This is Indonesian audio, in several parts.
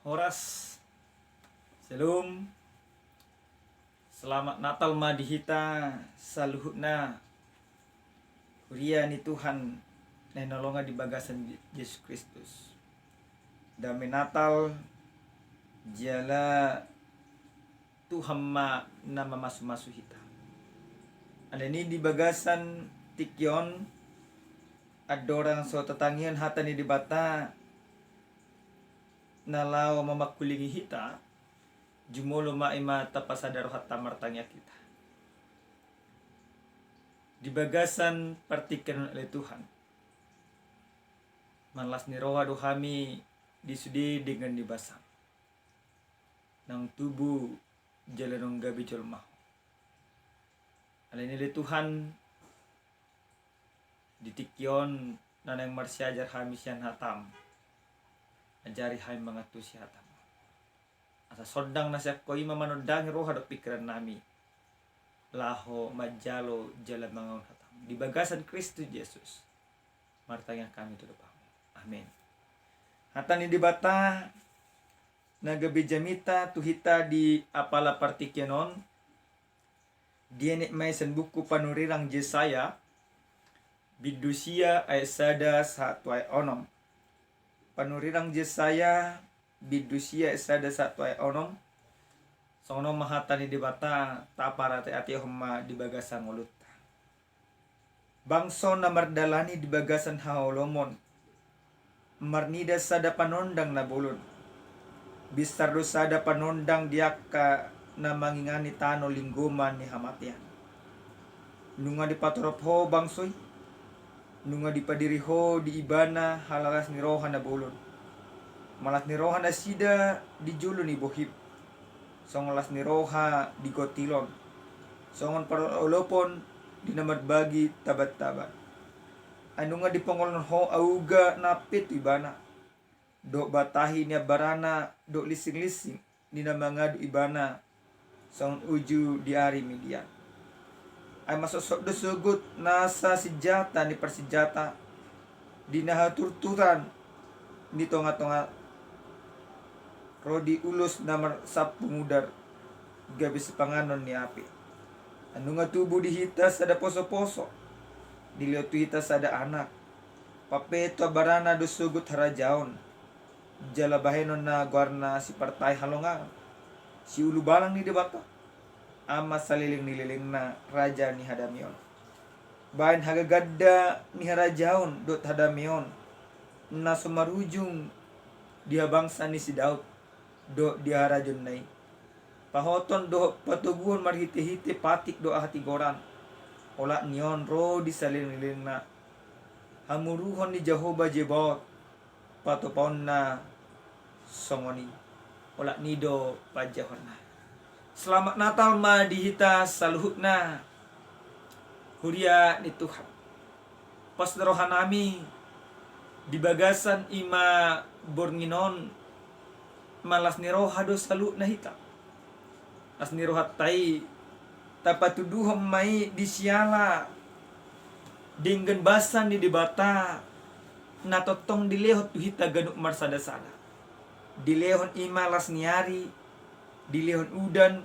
Horas, Shalom, selamat Natal madihita, saluhutna, huria ni Tuhan, na nolonga di bagasan Yesus Kristus. Damai Natal, jala Tuhan ma nama masu-masu hita. Ada ini di bagasan tikyon, ada orang so tetangian hata ni di bata, nalau mamakulingi hita, jumolo maima tapasadaro hatta martanya kita. Di bagasan partikan oleh Tuhan. Malas ni roha dohami disudi dengan dibasang. Nang tubuh jalanong gabi colmah. Alin ni Tuhan ditikyon nanang marsyajar hamisian hatam. Ajari hai mangatusi hatam. Asa sodang nasya koi mamanodang roha do pikiran nami. Laho majalo jalan mangaun hatam. Di bagasan Kristus Yesus. Martanya kami tudupamu. Amin. Hatan ni dibata nagabi jamita tuhita di apala partikyanon. Dia may san buku panurirang Yesaya bidusia ay sada satu ay onom. Panurirang Yesaya bidusia ay sada satu ay onom. Sono mahata ni dibata taparate ati homa di bagasan ulut. Bangso na mardalani di bagasan haolomon. Marnida sada panondang na bulon. Bisardo sada panondang diaka na mangingani tano lingguman ni hamatian. Nunga di patorop ho bangsoy. Nunga di padiri ho di ibana halalas ni roha na bulon. Malas ni roha na sida di julo ni bohib. Songolas ni roha di gotilon. Songon parolopon di namad bagi tabat-tabat. Anu nga di pangolon ho auga napit ibana. Do batahi niya barana do lising-lising di namangad ibana. Songon uju di ari median. Ay masosok do sugut nasa sejata ni persijata. Di nahaturturan di tonga-tonga rodi ulus namar sapu mudar gabi sepanganon ni api. Anu nga tubuh dihitas ada poso-poso. Dilihat hitas ada anak. Papeto barana do sugut harajaon. Jala bahenon na guarna si partai halonga. Si ulu balang ni debata. Ama saliling nililing na raja ni hadamion. Bahan hagagadda ni harajaon dot hadamion. Na sumarujung dia bangsa ni si Daud. Do dia rajon nai. Pahoton do patuguon marhiti-hiti patik do hati goran. Ola nion ro di salin-liling na. Hamuruhon ni Jehovah Jebot. Patopon na songoni. Ola nido pajahon na. Selamat Natal madihita saluhutna. Huria ni Tuhan. Pas rohan nami di bagasan ima bornginon malas ni roha do salu na hita. As ni roha tai tapatuduhom mai disiala dengan basan di debata natotong dilehot tuhita ganuk marsadasada. Dilehon ima las niari, dilehon udan,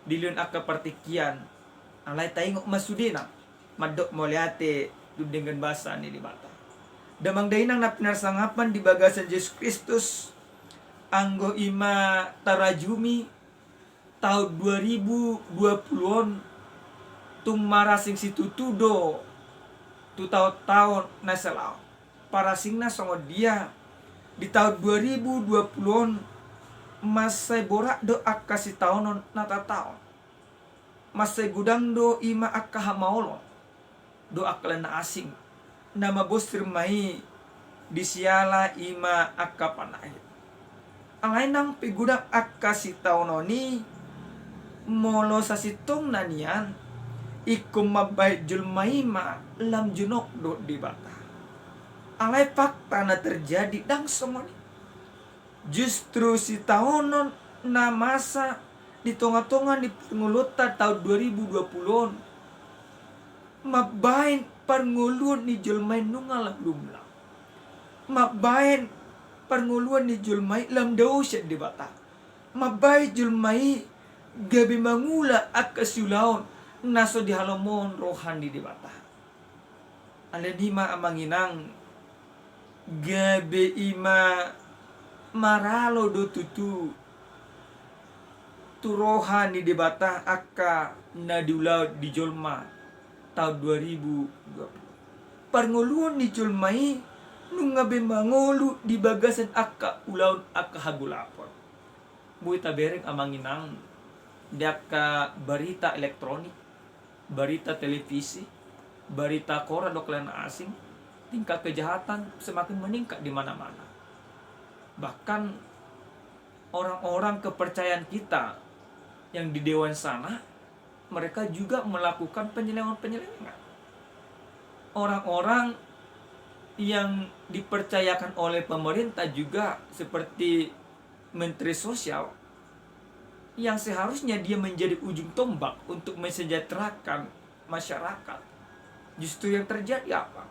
dilehon akka partikian. Alay taingok masudina madok moliate dengan basan di debata. Damang dainang na pinarsangapan di bagasan Yesus Kristus anggo ima tarajumi tahun 2020 tung marasing situtudo tu tahun nasalau parasing na songo dia di tahun 2020 masay borak do akka si taonon natataon masay gudang do ima akka hamaolo do akka na asing nama bostir mai disiala ima akka panahit. Angay nang pigudang akka si taononi molo sa sitong nanian ikum mabay julmaima lam junok do di bata. Alay fakta na terjadi dang somoni. Justru si taonon na masa di tonga-tonga di pengulutan tahun 2020 mabain pangulun ni julmay nungalang lumlang. Mabain Parnguluan ni julmai lam daw siya di bata. Mabay julmai gabi mangula at kasulawon naso di halomon rohani di bata. Alenima amanginang gabi ima maralo do tutu turohan di debata akka nadiulaw di Jolma tahun 2020. Parnguluan ni Jolmai nung ngabe mangulu di bagasan akka ulaw akka hagulapon. Buita bereng amanginang di akka berita elektronik, berita televisi, berita koran doklan asing, tingkat kejahatan semakin meningkat di mana-mana. Bahkan orang-orang kepercayaan kita yang di dewan sana, mereka juga melakukan penyelewengan. Orang-orang yang dipercayakan oleh pemerintah juga seperti Menteri Sosial, yang seharusnya dia menjadi ujung tombak untuk mensejahterakan masyarakat. Justru yang terjadi apa?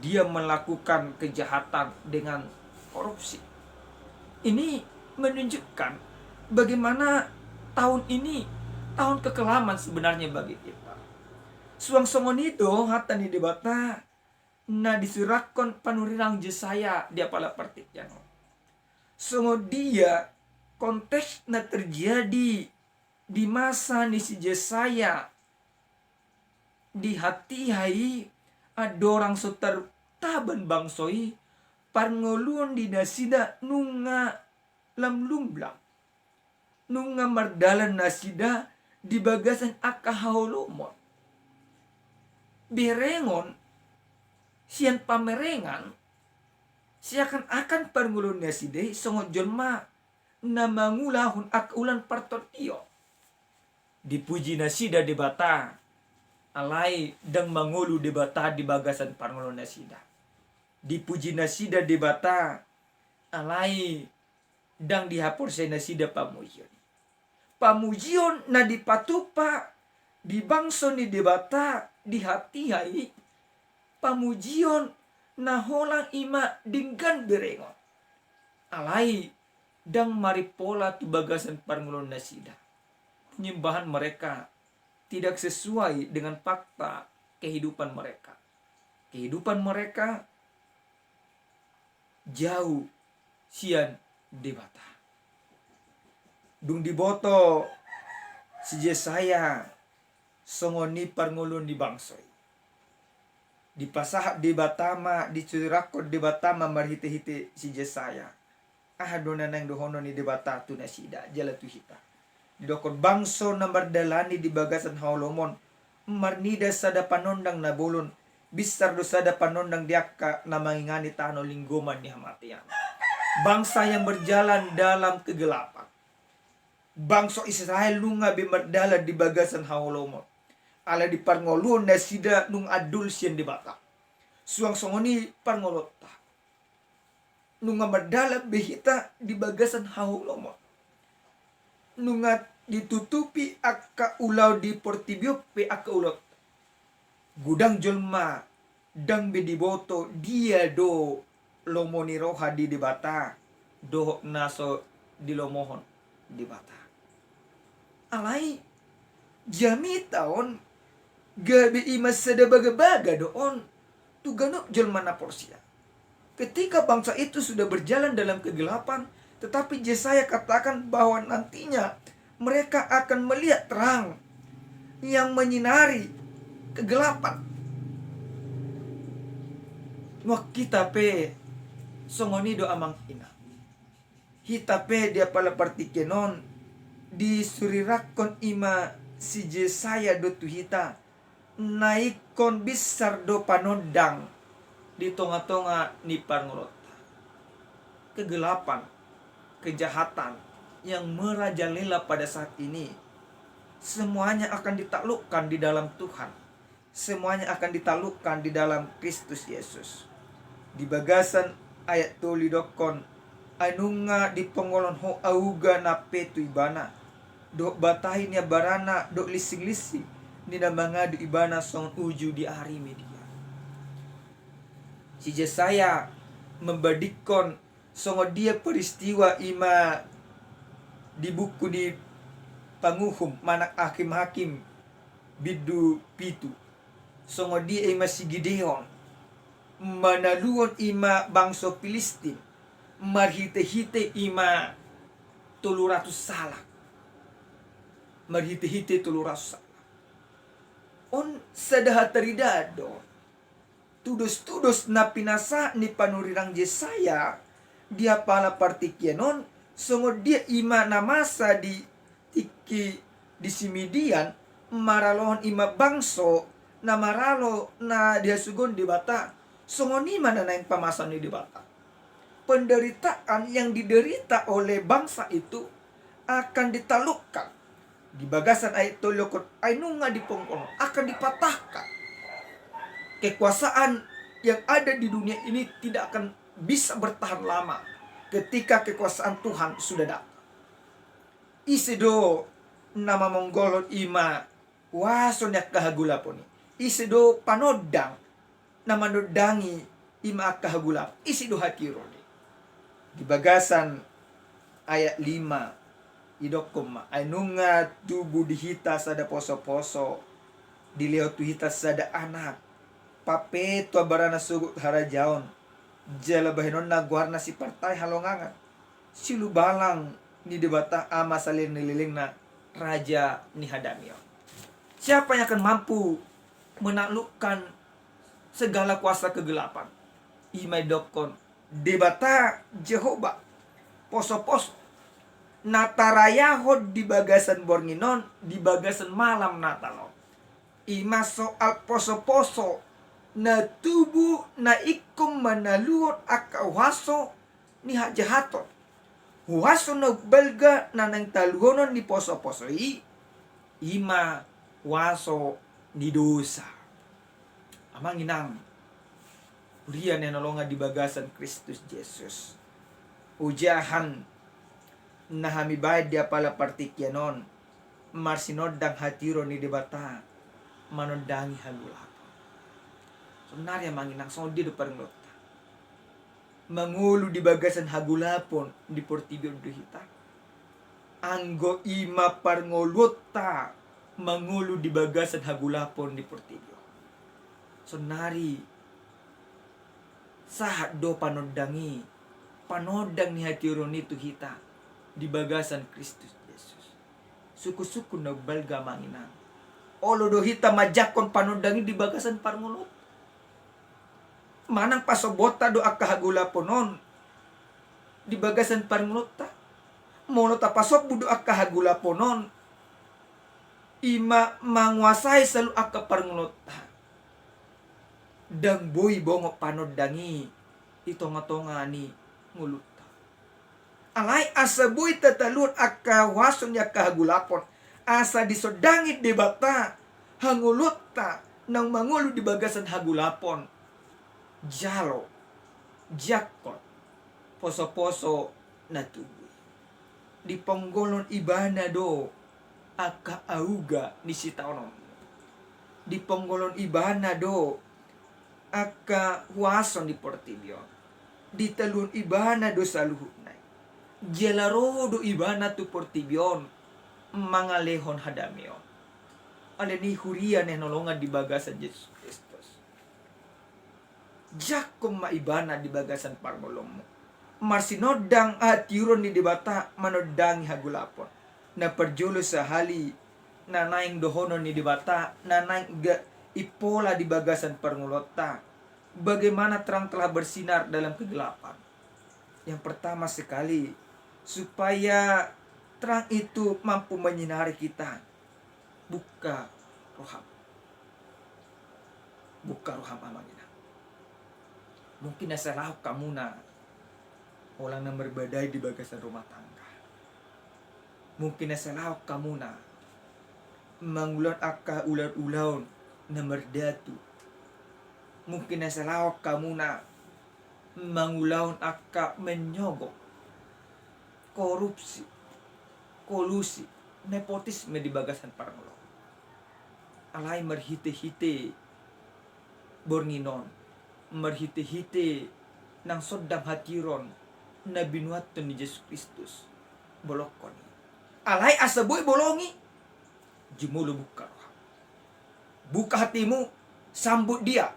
Dia melakukan kejahatan dengan korupsi. Ini menunjukkan bagaimana tahun ini tahun kekelaman sebenarnya bagi kita. Suang songon itu hata ni debata na disurakon panurirang Jesaya dia pala partikyan. Songo dia konteks na terjadi di masa ni si Jesaya di hati hai adorang sotar taban bangsoi parngoluan di nasida nunga lam lumblang nunga mardalan nasida di bagasan akahaulomon berengon sian pamerengan siakan akan parngoluan nasida songo jolma na mangulahun akulan partortio dipuji nasida di bata alai dang mangulu di bata di bagasan parngoluan nasida. Dipuji nasida di bata alai dang dihapor sa nasida pamujion. Pamujion na dipatupa di bangso ni debata di hati hai pamujion na holang ima dinggan berengon. Alai dang maripola tu bagasan parngulon nasida. Penyembahan mereka tidak sesuai dengan fakta kehidupan mereka. Kehidupan mereka jauh sian debata. Dung diboto si Jesaya songoni parngulun di bangsoi. Di pasah di batama di curakod di batama marhite-hite si Jesaya. Dona nang dohono ni debata tu nasida jala tu hita. Di dokon bangso na mardalani di bagasan haulomon marnida sada panondang na bulon bisar dosada panondang diakka na mangingani tano linggoman ni hamatian. Bangsa yang berjalan dalam kegelapan. Bangsa Israel nunga bimardala di bagasan haulomon. Ala di parngolun na sida nung adul siyan di bata. Suang songoni parngolota. Nunga mardala behita di bagasan haulomon. Nunga ditutupi akka ulaw di portibio pe akka ulot. Gudang jolma dang bediboto dia do lomoni roha di debata do naso di lomohon di bata. Alai jami taon gabi imas sada baga-baga doon tuganok jolma na porsia. Ketika bangsa itu sudah berjalan dalam kegelapan, tetapi Jesaya katakan bahwa nantinya mereka akan melihat terang yang menyinari kegelapan. Wak kita pe songoni do amang ina. Hita pe dia pala partikenon di surirakon ima si Jesaya do tu hita naikon bisar do panondang di tonga-tonga ni parngolota. Kegelapan, kejahatan yang merajalela pada saat ini semuanya akan ditaklukkan di dalam Tuhan. Semuanya akan ditaklukkan di dalam Kristus Yesus. Di bagasan ayat tuli dokon anunga di pengolon ho auga na petu ibana dok batahin ya barana dok lising-lising nina mangadu ibana song uju di hari media. Si Jesaya membadikon songo dia peristiwa ima di buku di panguhum manak hakim-hakim bidu pitu. Songo dia ima si Gideon manaluon ima bangso Filistin marhite-hite ima 300 salak. Marhite-hite 300 salak. On sadaha taridado tudos-tudos na pinasa ni panurirang Yesaya dia pala partikianon songo dia ima namasa di tiki di Simidian maralohon ima bangso na maralo na dia sugon di bata songo ni mana na yang pamasan ni di bata. Penderitaan yang diderita oleh bangsa itu akan ditalukkan di bagasan ayat tolokot ainunga di pongkono akan dipatahkan. Kekuasaan yang ada di dunia ini tidak akan bisa bertahan lama ketika kekuasaan Tuhan sudah datang. Isedo nama monggolon ima wason yak kahagulaponi. Isedo panodang nama nodangi ima kahagulap. Isedo hakironi. Di bagasan ayat 5 idokoma ainunga tubuh dihita sada poso-poso dileo tuhita sada anak pape tua barana sugut harajaon jala bahinon na guarna si partai halongangan silu balang ni debata ama salin nililing na raja ni hadamio. Siapa yang akan mampu menaklukkan segala kuasa kegelapan? Imai dokon debata Jehovah poso-poso natarayahod di bagasan bornginon di bagasan malam natalon ima soal poso-poso na tubuh na ikum manaluot akawaso ni hajahaton waso na belga na nang taluhonon ni poso-poso ima waso ni dosa amang inang urian yang nolonga di bagasan Kristus Yesus ujahan nahami bayad dia pala partikyanon marsinodang hatiro ni debata manodangi hagulapo. Sebenarnya manginang sodi do parenglota mangulu di bagasan hagulapon di portibio duhita anggo ima parngolota mangulu di bagasan hagulapon di portibio sonari sahat do panodangi panodang ni hatiron itu hita di bagasan Kristus Yesus suku-suku na balga manginang olo do hita majakon panodangi di bagasan parngulot manang pasobota do akahagulaponon di bagasan parngulota mono tapasok budo akahagulaponon ima manguasai selalu akaparngulota dang boy bongo panodangi itonga-tonga ni nguluta alay asa boy tatalun akawason ya kahagulapon asa disodangi debata hanguluta nang mangulu di bagasan hagulapon jalo jakot poso-poso na tubuh di ponggolon ibana do aka auga ni sitaonon di ponggolon ibana do aka huason di portibio di talun ibana do saluhunay jelaro do ibana tu portibion mangalehon hadamio ale ni hurian yang nolongan di bagasan Yesus Kristus jakom maibana di bagasan parmolomo marsinodang atiron ni debata manodangi hagulapon na perjulo sa hali na naing dohonon ni debata na naing ipola di bagasan parngulota bagaimana terang telah bersinar dalam kegelapan. Yang pertama sekali supaya terang itu mampu menyinari kita buka roham amangina mungkin salah kamu na orang yang berbadai di bagasan rumah tangga mungkin salah kamu na mangulat akka ular-ulaun na merdatu mungkin salah kamu na mangulaun akka menyogok korupsi kolusi nepotisme di bagasan parangolo alay marhite-hite bornginon marhite-hite nang sodang hatiron Nabi nuatun ni Yesus Kristus bolokon alai asa boy bolongi jumulu buka hatimu, sambut dia,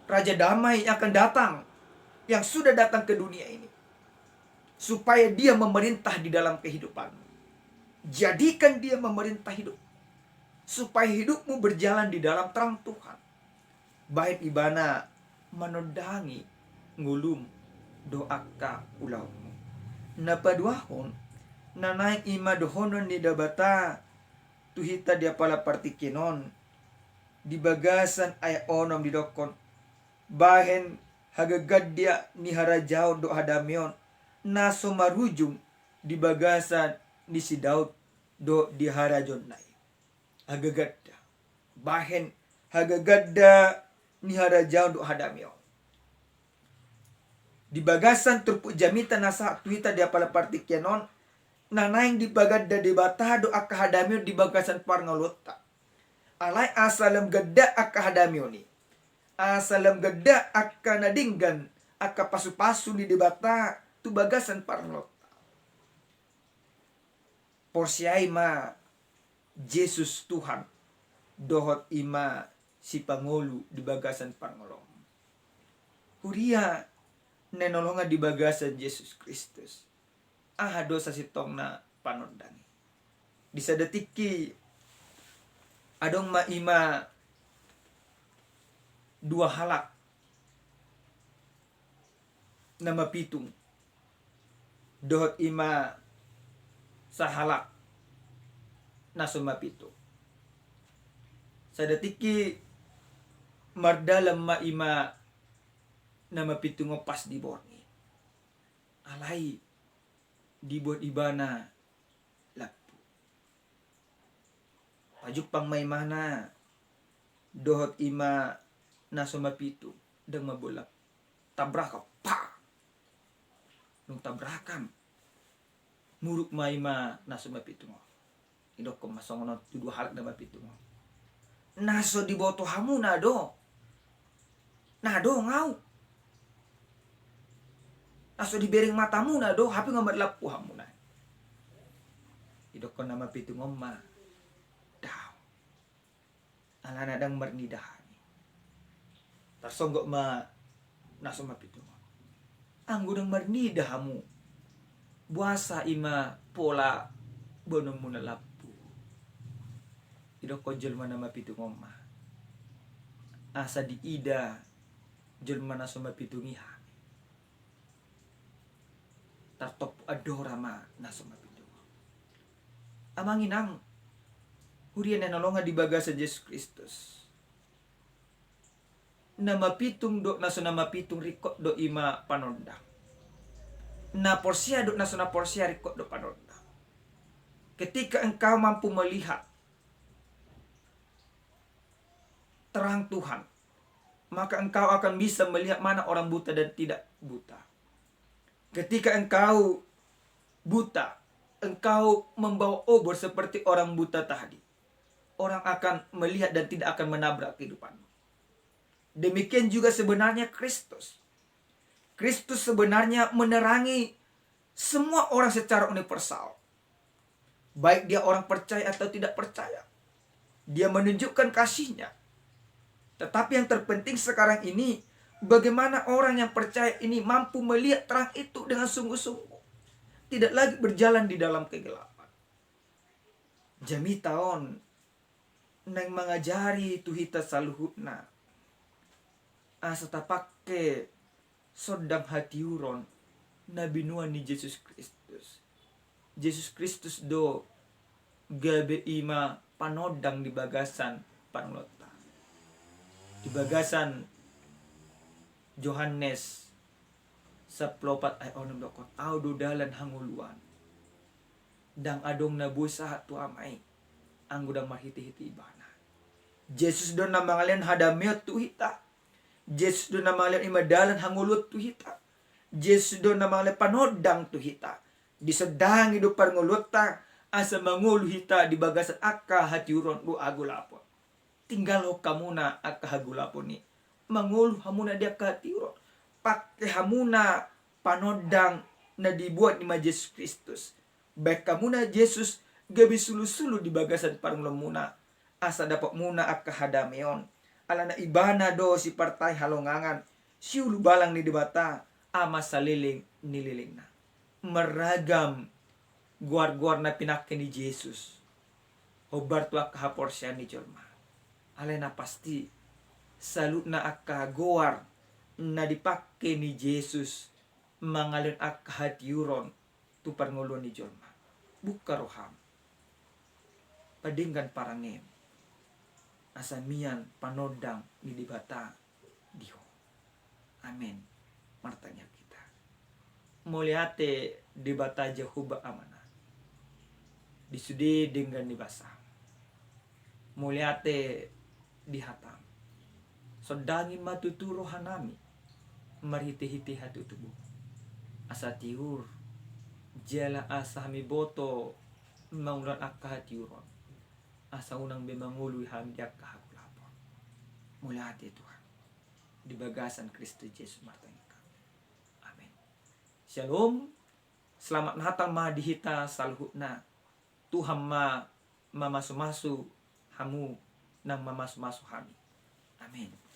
Raja Damai yang akan datang, yang sudah datang ke dunia ini, supaya dia memerintah di dalam kehidupanmu. Jadikan dia memerintah hidup, supaya hidupmu berjalan di dalam terang Tuhan. Baik ibana menodangi ngulum doaka ulaumu. Napaduahon nanay ima dohonon ni dabata tuhita dia pala partikenon di bagasan ay onom di dokon bahen hagagad dia ni harajaw do hadamion naso marujung di bagasan ni si Daud do di harajon nai hagagad bahen hagagad ni harajaw do hadamion di bagasan turpu jamita nasa tuita dia pala partikenon nanaing di bagada di batado akahadamyo di bagasan parngalota alay asalam gada akahadamyo ni asalam gada akanadinggan akapasu-pasu ni debata tu bagasan parngalota porsiay ma Jesus Tuhan dohot ima si Pangulu di bagasan parngalom huria nenolonga di bagasan Yesus Kristus dosa si tong na panondangi di sadetiki adong maima dua halak na mapitung dohot ima sahalak na sumapitung sadetiki mardalam maima na mapitung pas di borni alai dibuat ibana lapu pajuk pang may mana dohot ima naso mapitu dang mabolak tabrak pa nung tabrakan muruk may ma naso mapitu mo idok ko masongon tudu halak na mapitu mo naso diboto hamu nado ngau aso di bering matamu na do hapi ngamadlap po hamu na idok ko na mapitung ma daw ang anadang marnidahan tarsonggok ma naso mapitung ang gudang marnidah hamu buasa ima pola bonong mo na lapu idok ko jelma na mapitung ma asa di ida jelma na so mapitungihan tartop adorama naso mapitu amanginang hurian na nolonga di bagasan Yesus Kristus na mapitung do naso na mapitung rikot do ima panondang na porsia do naso na porsia rikot do panondang ketika engkau mampu melihat terang Tuhan maka engkau akan bisa melihat mana orang buta dan tidak buta. Ketika engkau buta, engkau membawa obor seperti orang buta tadi. Orang akan melihat dan tidak akan menabrak kehidupanmu. Demikian juga sebenarnya Kristus. Kristus sebenarnya menerangi semua orang secara universal. Baik dia orang percaya atau tidak percaya. Dia menunjukkan kasihnya. Tetapi yang terpenting sekarang ini, bagaimana orang yang percaya ini mampu melihat terang itu dengan sungguh-sungguh. Tidak lagi berjalan di dalam kegelapan. Jami taon nang mengajari tuhita saluhutna. Asa tapake sodang hati uron nabi nuan ni Yesus Kristus. Yesus Kristus do gabe ima panodang di bagasan panglota. Di bagasan Yohanes 10:4 ay onom dokot aw dodalan hanguluan dang adong nabusa tu amay ang gudang marhiti-hiti ibana. Jesus do na mangalian hadamiot tu hita. Jesus do na mangalian imadalan hangulot tu hita. Jesus do na mangalian panodang tu hita. Disedang hidup parngulota asa mangulu hita di bagasan akka hatiuron lu agulapon. Tinggal ho kamuna akka hagulapon ni. Mangulu hamuna dia kahatiuron. Pakai hamuna panodang na dibuat ni ma Yesus Kristus. Baik kamu na Yesus gabi sulu-sulu di bagasan parang lemuna. Asa dapat muna ak kahadameon. Ala na ibana do si partai halongangan. Siulu balang ni debata. Ama saliling nililing na. Meragam guar-guar na pinakke ni Yesus. Obar tu ak kahaporsyan ni Jorma. Ala na pasti salut na ak kahagoar na dipakke ni Yesus. Mangalun ak kahatiuron tu parngulun ni Jorma. Buka roham. Padinggan parangem. Asamian panodang ni dibata diho. Amin. Martanya kita. Muliate dibata Jehovah amanah. Disudi dengan dibasa. Muliate dihatam. Sodangin matuturo hanami. Marhiti-hiti hati tubuh. Asa tiur. Jala asa hami boto. Maulan akahatiuron. Asa unang bemangului hamdi akahagulapon. Muliate Tuhan. Di bagasan Kristus Yesus martanya kami. Amin. Shalom. Selamat Natal ma dihita salhutna. Tuhan ma mamasu-masu hamu nang mamasu-masu hami. Amin.